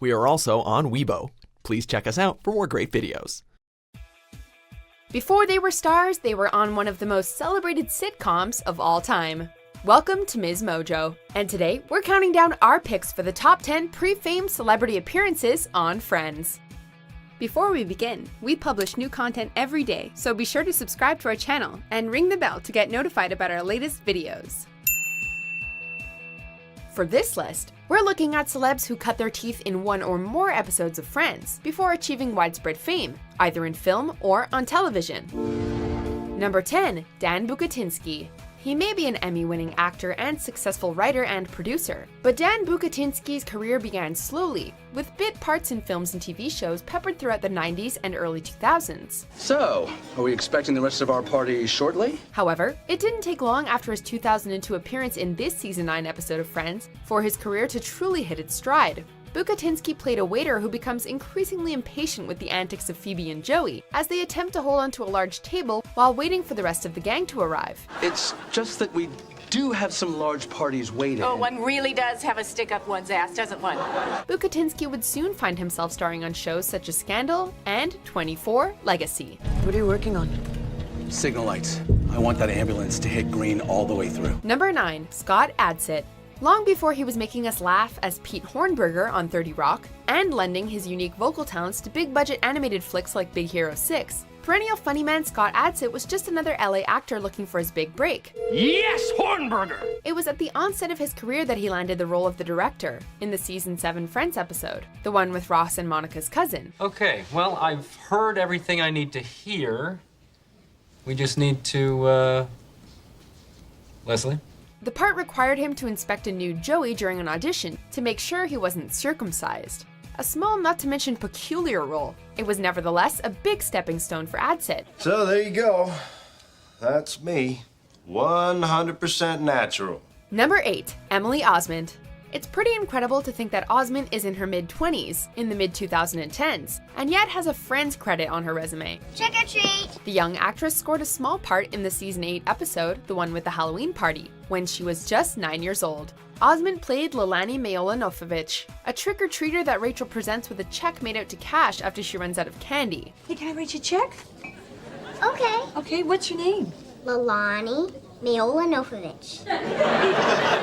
We are also on Weibo. Please check us out for more great videos. Before they were stars, they were on one of the most celebrated sitcoms of all time. Welcome to Ms. Mojo, and today we're counting down our picks for the top 10 pre-fame celebrity appearances on Friends. Before we begin, we publish new content every day, so be sure to subscribe to our channel and ring the bell to get notified about our latest videos. For this list, we're looking at celebs who cut their teeth in one or more episodes of Friends before achieving widespread fame, either in film or on television. Number 10, Dan Bucatinsky. He may be an Emmy-winning actor and successful writer and producer, but Dan Bucatinsky's career began slowly, with bit parts in films and TV shows peppered throughout the 90s and early 2000s. So, are we expecting the rest of our party shortly? However, it didn't take long after his 2002 appearance in this season 9 episode of Friends for his career to truly hit its stride. Bucatinsky played a waiter who becomes increasingly impatient with the antics of Phoebe and Joey as they attempt to hold onto a large table while waiting for the rest of the gang to arrive. It's just that we do have some large parties waiting. Oh, one really does have a stick up one's ass, doesn't one? Bucatinsky would soon find himself starring on shows such as Scandal and 24 Legacy. What are you working on? Signal lights. I want that ambulance to hit green all the way through. Number 9, Scott Adsit. Long before he was making us laugh as Pete Hornberger on 30 Rock, and lending his unique vocal talents to big-budget animated flicks like Big Hero 6, perennial funny man Scott Adsit was just another LA actor looking for his big break. Yes, Hornberger! It was at the onset of his career that he landed the role of the director in the season 7 Friends episode, the one with Ross and Monica's cousin. Okay, well, I've heard everything I need to hear. We just need to, Leslie? The part required him to inspect a nude Joey during an audition to make sure he wasn't circumcised. A small, not to mention peculiar role. It was nevertheless a big stepping stone for Adsit. So there you go. That's me. 100% natural. Number 8, Emily Osment. It's pretty incredible to think that Osment is in her mid-20s, in the mid-2010s, and yet has a Friends credit on her resume. Trick or treat! The young actress scored a small part in the season 8 episode, the one with the Halloween party, when she was just 9 years old. Osment played Lelani Mejolanovic, a trick-or-treater that Rachel presents with a check made out to cash after she runs out of candy. Hey, can I write you a check? Okay. Okay, what's your name? Lelani Mejolanovic.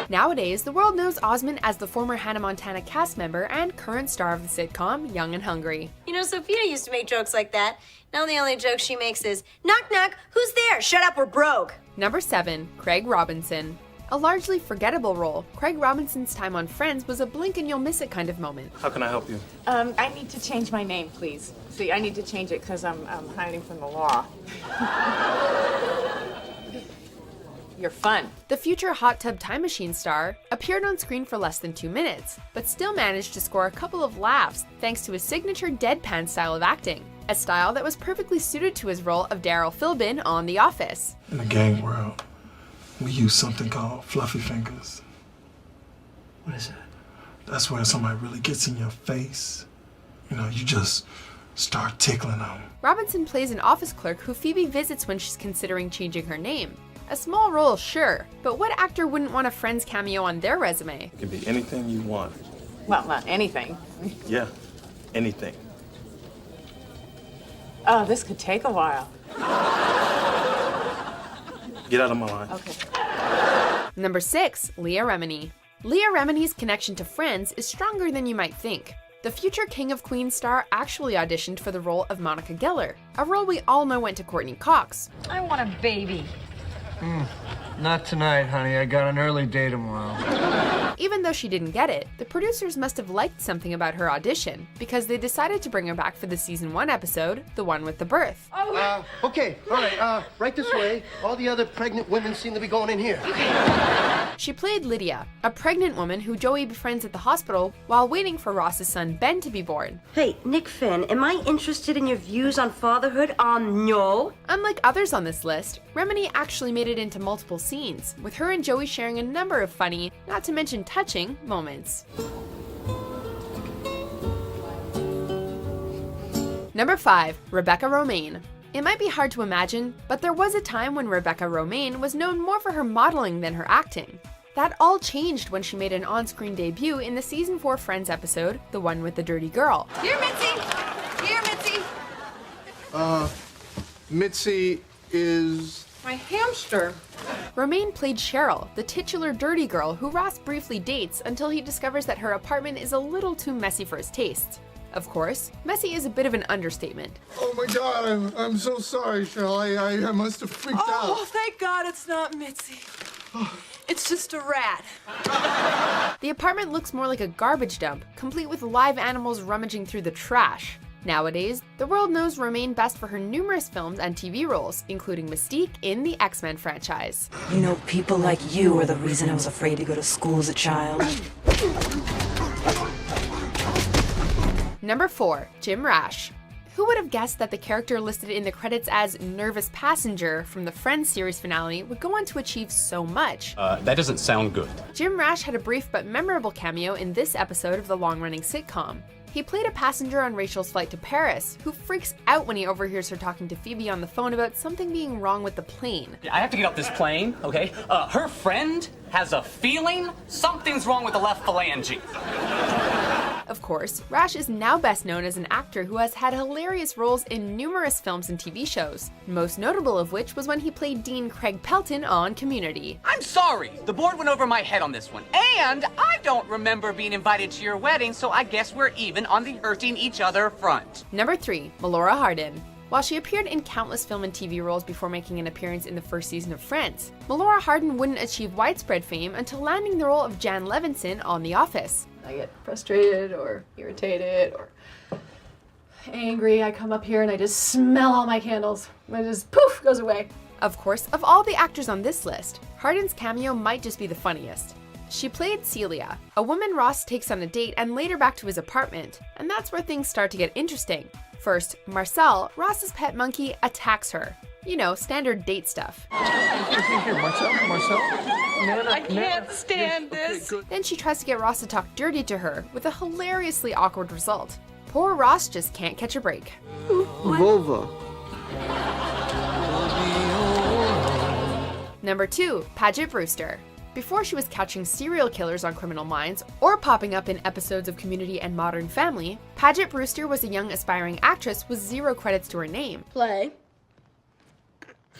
Nowadays, the world knows Osment as the former Hannah Montana cast member and current star of the sitcom Young and Hungry. You know, Sophia used to make jokes like that. Now the only joke she makes is, knock knock, who's there? Shut up, we're broke. Number 7, Craig Robinson. A largely forgettable role, Craig Robinson's time on Friends was a blink and you'll miss it kind of moment. How can I help you? I need to change my name, please. See, I need to change it because I'm hiding from the law. You're fun. The future Hot Tub Time Machine star appeared on screen for less than 2 minutes, but still managed to score a couple of laughs thanks to his signature deadpan style of acting, a style that was perfectly suited to his role of Daryl Philbin on The Office. In the gang world, we use something called fluffy fingers. What is that? That's where somebody really gets in your face. You know, you just start tickling them. Robinson plays an office clerk who Phoebe visits when she's considering changing her name. A small role, sure, but what actor wouldn't want a Friends cameo on their resume? It can be anything you want. Well, not anything. Yeah, anything. Oh, this could take a while. Get out of my line. Okay. Number 6, Leah Remini. Leah Remini's connection to Friends is stronger than you might think. The future King of Queens star actually auditioned for the role of Monica Geller, a role we all know went to Courtney Cox. I want a baby. Not tonight, honey. I got an early day tomorrow. Even though she didn't get it, the producers must have liked something about her audition, because they decided to bring her back for the season 1 episode, the one with the birth. Okay, all right, right this way. All the other pregnant women seem to be going in here. She played Lydia, a pregnant woman who Joey befriends at the hospital while waiting for Ross's son Ben to be born. Hey, Nick Finn, am I interested in your views on fatherhood? No. Unlike others on this list, Remini actually made it into multiple scenes, with her and Joey sharing a number of funny, not to mention touching, moments. Number 5, Rebecca Romijn. It might be hard to imagine, but there was a time when Rebecca Romijn was known more for her modeling than her acting. That all changed when she made an on-screen debut in the season 4 Friends episode, the one with the dirty girl. Here, Mitzi! Here, Mitzi! Mitzi is... My hamster. Romijn played Cheryl, the titular dirty girl who Ross briefly dates until he discovers that her apartment is a little too messy for his tastes. Of course, messy is a bit of an understatement. Oh my God, I'm so sorry, Cheryl. I must have freaked out. Oh, thank God it's not Mitzi. It's just a rat. The apartment looks more like a garbage dump, complete with live animals rummaging through the trash. Nowadays, the world knows Romijn best for her numerous films and TV roles, including Mystique in the X-Men franchise. You know, people like you are the reason I was afraid to go to school as a child. Number 4, Jim Rash. Who would have guessed that the character listed in the credits as Nervous Passenger from the Friends series finale would go on to achieve so much? That doesn't sound good. Jim Rash had a brief but memorable cameo in this episode of the long-running sitcom. He played a passenger on Rachel's flight to Paris, who freaks out when he overhears her talking to Phoebe on the phone about something being wrong with the plane. I have to get off this plane, okay? Her friend has a feeling something's wrong with the left phalange. Of course, Rash is now best known as an actor who has had hilarious roles in numerous films and TV shows, most notable of which was when he played Dean Craig Pelton on Community. I'm sorry, the board went over my head on this one. And I don't remember being invited to your wedding, so I guess we're even on the hurting each other front. Number 3, Melora Hardin. While she appeared in countless film and TV roles before making an appearance in the first season of Friends, Melora Hardin wouldn't achieve widespread fame until landing the role of Jan Levinson on The Office. I get frustrated or irritated or angry. I come up here and I just smell all my candles. It just poof goes away. Of course, of all the actors on this list, Hardin's cameo might just be the funniest. She played Celia, a woman Ross takes on a date and later back to his apartment, and that's where things start to get interesting. First, Marcel, Ross's pet monkey, attacks her. You know, standard date stuff. Here, Marcel. I can't stand this. Then she tries to get Ross to talk dirty to her, with a hilariously awkward result. Poor Ross just can't catch a break. Vulva. Number 2, Paget Brewster. Before she was catching serial killers on Criminal Minds or popping up in episodes of Community and Modern Family, Paget Brewster was a young aspiring actress with 0 credits to her name. Play.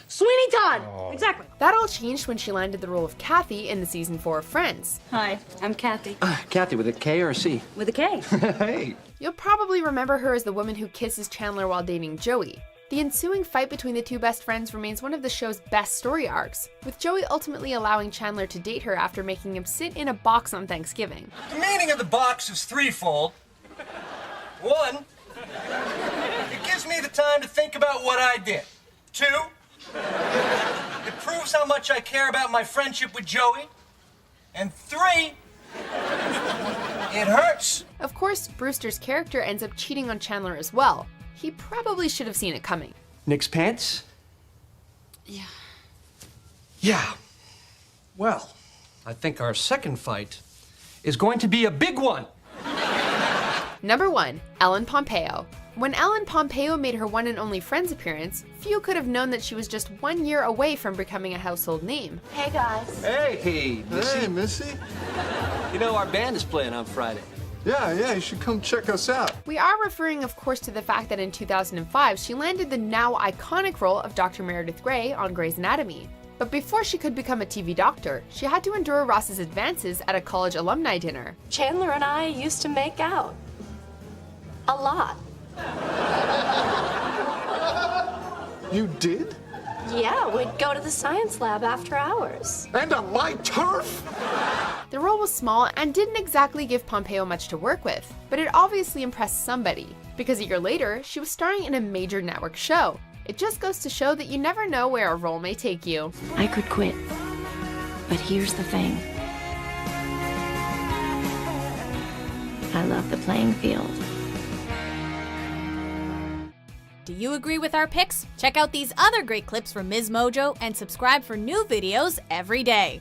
Sweeney Todd! Exactly. That all changed when she landed the role of Kathy in the season 4 of Friends. Hi, I'm Kathy. Kathy, with a K or a C? With a K. Hey. You'll probably remember her as the woman who kisses Chandler while dating Joey. The ensuing fight between the two best friends remains one of the show's best story arcs, with Joey ultimately allowing Chandler to date her after making him sit in a box on Thanksgiving. The meaning of the box is threefold. 1, it gives me the time to think about what I did. 2, it proves how much I care about my friendship with Joey. And 3, it hurts. Of course, Brewster's character ends up cheating on Chandler as well. He probably should have seen it coming. Nick's pants? Yeah. Well, I think our second fight is going to be a big one. Number 1, Ellen Pompeo. When Ellen Pompeo made her one and only Friends appearance, few could have known that she was just 1 year away from becoming a household name. Hey, guys. Hey, Missy. Hey, Missy. You know, our band is playing on Friday. Yeah, you should come check us out. We are referring, of course, to the fact that in 2005, she landed the now iconic role of Dr. Meredith Grey on Grey's Anatomy. But before she could become a TV doctor, she had to endure Ross's advances at a college alumni dinner. Chandler and I used to make out. A lot. You did? Yeah, we'd go to the science lab after hours. And on my turf? The role was small and didn't exactly give Pompeo much to work with, but it obviously impressed somebody, because a year later, she was starring in a major network show. It just goes to show that you never know where a role may take you. I could quit, but here's the thing. I love the playing field. Do you agree with our picks? Check out these other great clips from Ms. Mojo and subscribe for new videos every day.